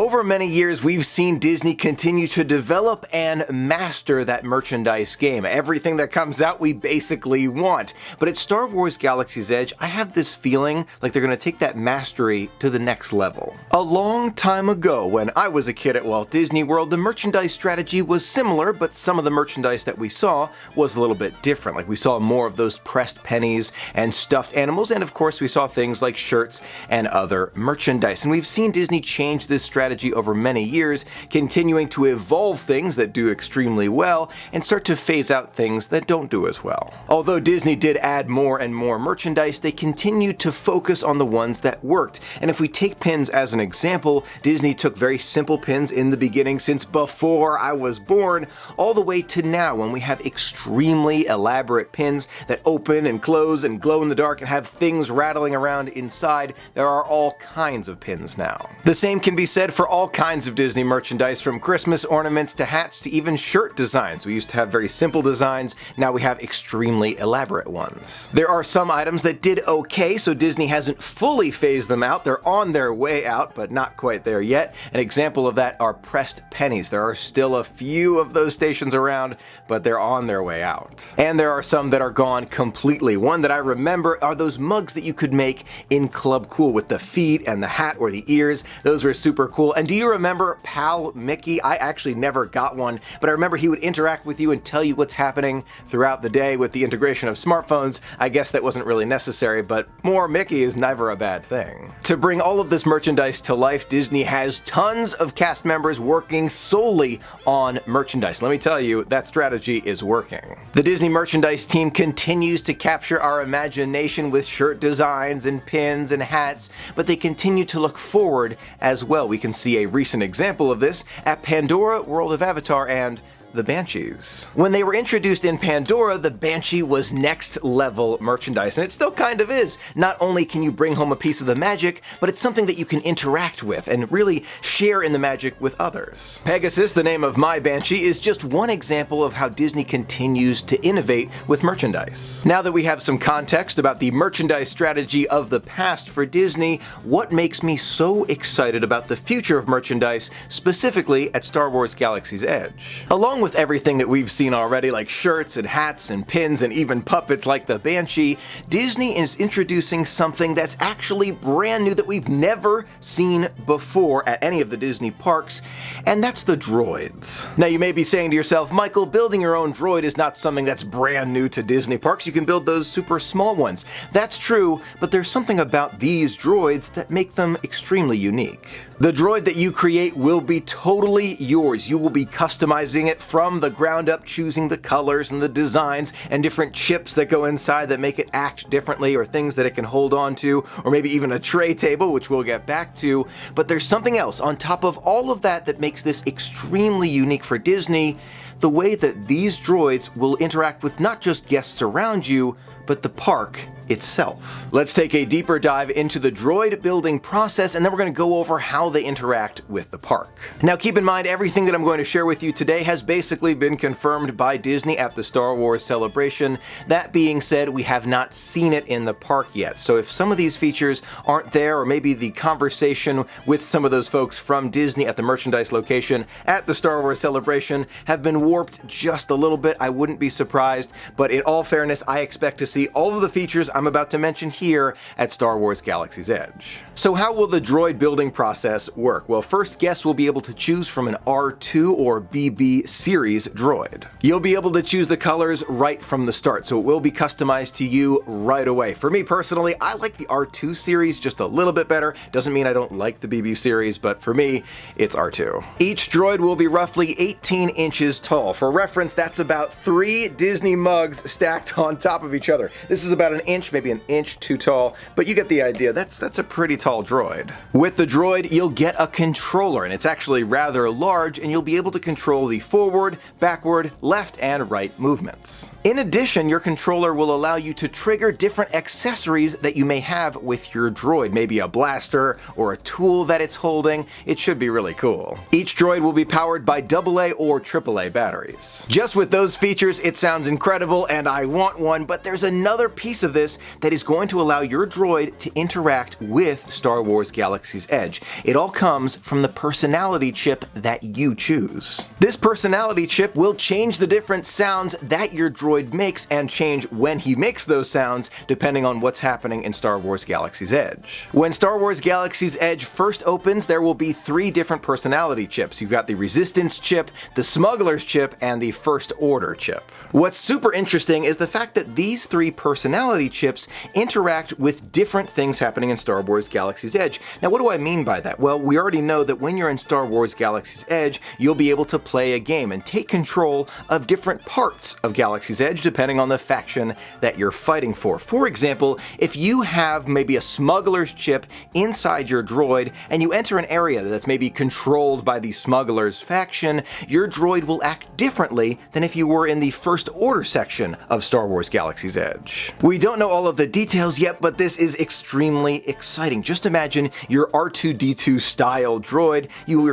Over many years, we've seen Disney continue to develop and master that merchandise game. Everything that comes out, we basically want. But at Star Wars Galaxy's Edge, I have this feeling like they're going to take that mastery to the next level. A long time ago, when I was a kid at Walt Disney World, the merchandise strategy was similar, but some of the merchandise that we saw was a little bit different. Like we saw more of those pressed pennies and stuffed animals, and of course we saw things like shirts and other merchandise. And we've seen Disney change this strategy over many years, continuing to evolve things that do extremely well and start to phase out things that don't do as well. Although Disney did add more and more merchandise, they continued to focus on the ones that worked. And if we take pins as an example, Disney took very simple pins in the beginning since before I was born, all the way to now when we have extremely elaborate pins that open and close and glow in the dark and have things rattling around inside. There are all kinds of pins now. The same can be said for all kinds of Disney merchandise, from Christmas ornaments to hats to even shirt designs. We used to have very simple designs, now we have extremely elaborate ones. There are some items that did okay, so Disney hasn't fully phased them out. They're on their way out, but not quite there yet. An example of that are pressed pennies. There are still a few of those stations around, but they're on their way out. And there are some that are gone completely. One that I remember are those mugs that you could make in Club Cool with the feet and the hat or the ears. Those were super cool. And do you remember Pal Mickey? I actually never got one, but I remember he would interact with you and tell you what's happening throughout the day. With the integration of smartphones, I guess that wasn't really necessary, but more Mickey is never a bad thing. To bring all of this merchandise to life, Disney has tons of cast members working solely on merchandise. Let me tell you, that strategy is working. The Disney merchandise team continues to capture our imagination with shirt designs and pins and hats, but they continue to look forward as well. We can see a recent example of this at Pandora, World of Avatar, and the Banshees. When they were introduced in Pandora, the Banshee was next level merchandise, and it still kind of is. Not only can you bring home a piece of the magic, but it's something that you can interact with and really share in the magic with others. Pegasus, the name of my Banshee, is just one example of how Disney continues to innovate with merchandise. Now that we have some context about the merchandise strategy of the past for Disney, what makes me so excited about the future of merchandise, specifically at Star Wars Galaxy's Edge? Along with everything that we've seen already, like shirts and hats and pins and even puppets like the Banshee, Disney is introducing something that's actually brand new that we've never seen before at any of the Disney parks, and that's the droids. Now you may be saying to yourself, Michael, building your own droid is not something that's brand new to Disney parks. You can build those super small ones. That's true, but there's something about these droids that make them extremely unique. The droid that you create will be totally yours. You will be customizing it from the ground up, choosing the colors and the designs and different chips that go inside that make it act differently, or things that it can hold on to, or maybe even a tray table, which we'll get back to. But there's something else on top of all of that that makes this extremely unique for Disney: the way that these droids will interact with not just guests around you, but the park itself. Let's take a deeper dive into the droid building process, and then we're going to go over how they interact with the park. Now keep in mind, everything that I'm going to share with you today has basically been confirmed by Disney at the Star Wars Celebration. That being said, we have not seen it in the park yet, so if some of these features aren't there, or maybe the conversation with some of those folks from Disney at the merchandise location at the Star Wars Celebration have been warped just a little bit, I wouldn't be surprised. But in all fairness, I expect to see all of the features I'm about to mention here at Star Wars Galaxy's Edge. So how will the droid building process work? Well, first, guests will be able to choose from an R2 or BB series droid. You'll be able to choose the colors right from the start, so it will be customized to you right away. For me personally, I like the R2 series just a little bit better. Doesn't mean I don't like the BB series, but for me, it's R2. Each droid will be roughly 18 inches tall. For reference, that's about 3 Disney mugs stacked on top of each other. This is about an inch, maybe an inch too tall, but you get the idea. That's a pretty tall droid. With the droid, you'll get a controller, and it's actually rather large, and you'll be able to control the forward, backward, left, and right movements. In addition, your controller will allow you to trigger different accessories that you may have with your droid, maybe a blaster or a tool that it's holding. It should be really cool. Each droid will be powered by AA or AAA batteries. Just with those features, it sounds incredible, and I want one, but there's a another piece of this that is going to allow your droid to interact with Star Wars Galaxy's Edge. It all comes from the personality chip that you choose. This personality chip will change the different sounds that your droid makes and change when he makes those sounds depending on what's happening in Star Wars Galaxy's Edge. When Star Wars Galaxy's Edge first opens, there will be 3 different personality chips. You've got the Resistance chip, the Smuggler's chip, and the First Order chip. What's super interesting is the fact that these 3 personality chips interact with different things happening in Star Wars Galaxy's Edge. Now, what do I mean by that? Well, we already know that when you're in Star Wars Galaxy's Edge, you'll be able to play a game and take control of different parts of Galaxy's Edge depending on the faction that you're fighting for. For example, if you have maybe a Smuggler's chip inside your droid and you enter an area that's maybe controlled by the Smuggler's faction, your droid will act differently than if you were in the First Order section of Star Wars Galaxy's Edge. We don't know all of the details yet, but this is extremely exciting. Just imagine your R2-D2 style droid,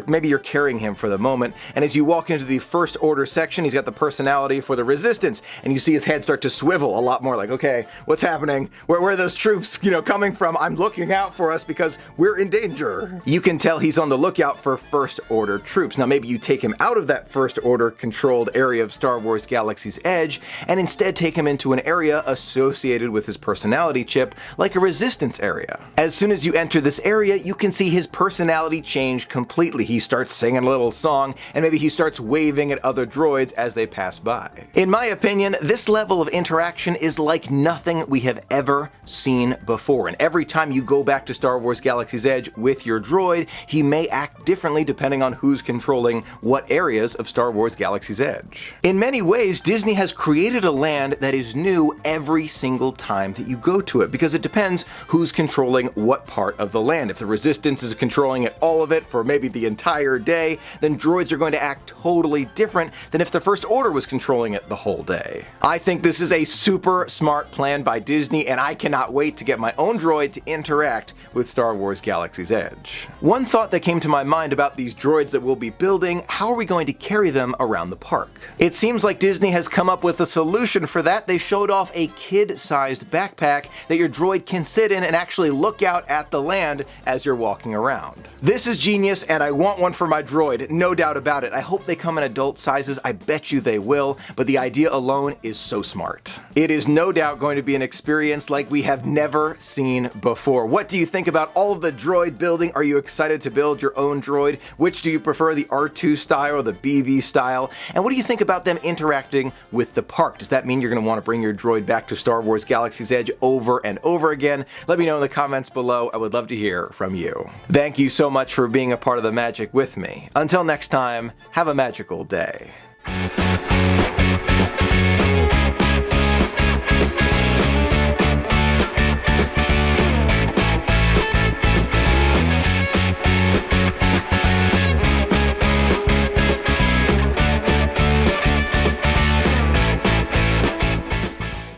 maybe you're carrying him for the moment, and as you walk into the First Order section, he's got the personality for the Resistance, and you see his head start to swivel a lot more, like, okay, what's happening? Where are those troops, coming from? I'm looking out for us because we're in danger. You can tell he's on the lookout for First Order troops. Now maybe you take him out of that First Order controlled area of Star Wars Galaxy's Edge and instead take him into an area associated with his personality chip, like a Resistance area. As soon as you enter this area, you can see his personality change completely. He starts singing a little song, and maybe he starts waving at other droids as they pass by. In my opinion, this level of interaction is like nothing we have ever seen before, and every time you go back to Star Wars Galaxy's Edge with your droid, he may act differently depending on who's controlling what areas of Star Wars Galaxy's Edge. In many ways, Disney has created a land that is new every single time that you go to it, because it depends who's controlling what part of the land. If the Resistance is controlling all of it for maybe the entire day, then droids are going to act totally different than if the First Order was controlling it the whole day. I think this is a super smart plan by Disney, and I cannot wait to get my own droid to interact with Star Wars Galaxy's Edge. One thought that came to my mind about these droids that we'll be building: how are we going to carry them around the park? It seems like Disney has come up with a solution for that. They showed off a kid-sized backpack that your droid can sit in and actually look out at the land as you're walking around. This is genius, and I want one for my droid, no doubt about it. I hope they come in adult sizes. I bet you they will, but the idea alone is so smart. It is no doubt going to be an experience like we have never seen before. What do you think about all of the droid building? Are you excited to build your own droid? Which do you prefer, the R2 style or the BB style? And what do you think about them interacting with the park? Does that mean you're going to want to bring your droid back to Star Wars Galaxy's Edge over and over again? Let me know in the comments below. I would love to hear from you. Thank you so much for being a part of the magic with me. Until next time, have a magical day.